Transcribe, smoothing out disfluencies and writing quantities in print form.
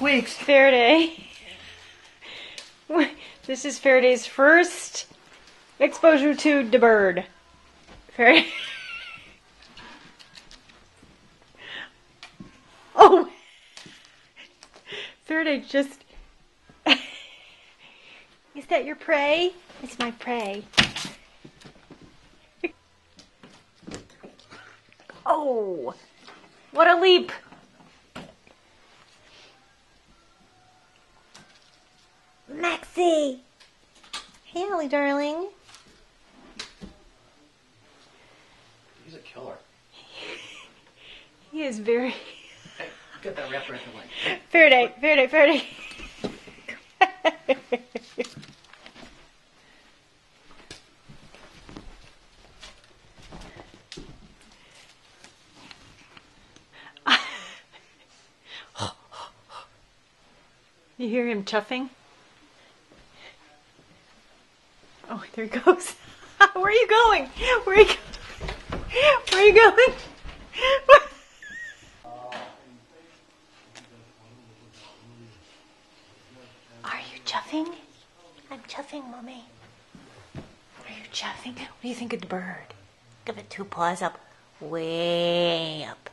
squeaks. Faraday. This is Faraday's first exposure to the bird. Faraday. Oh! Faraday just... Is that your prey? It's my prey. Oh! What a leap! Maxie! Hey, Ollie, darling. He's a killer. He is very... Hey, get that wrapper in the way. Faraday, Faraday, Faraday. You hear him chuffing? Oh, there he goes. Where are you going? Where are you going? Where are you going? Are you chuffing? I'm chuffing, Mommy. Are you chuffing? What do you think of the bird? Give it 2 paws up. Way up.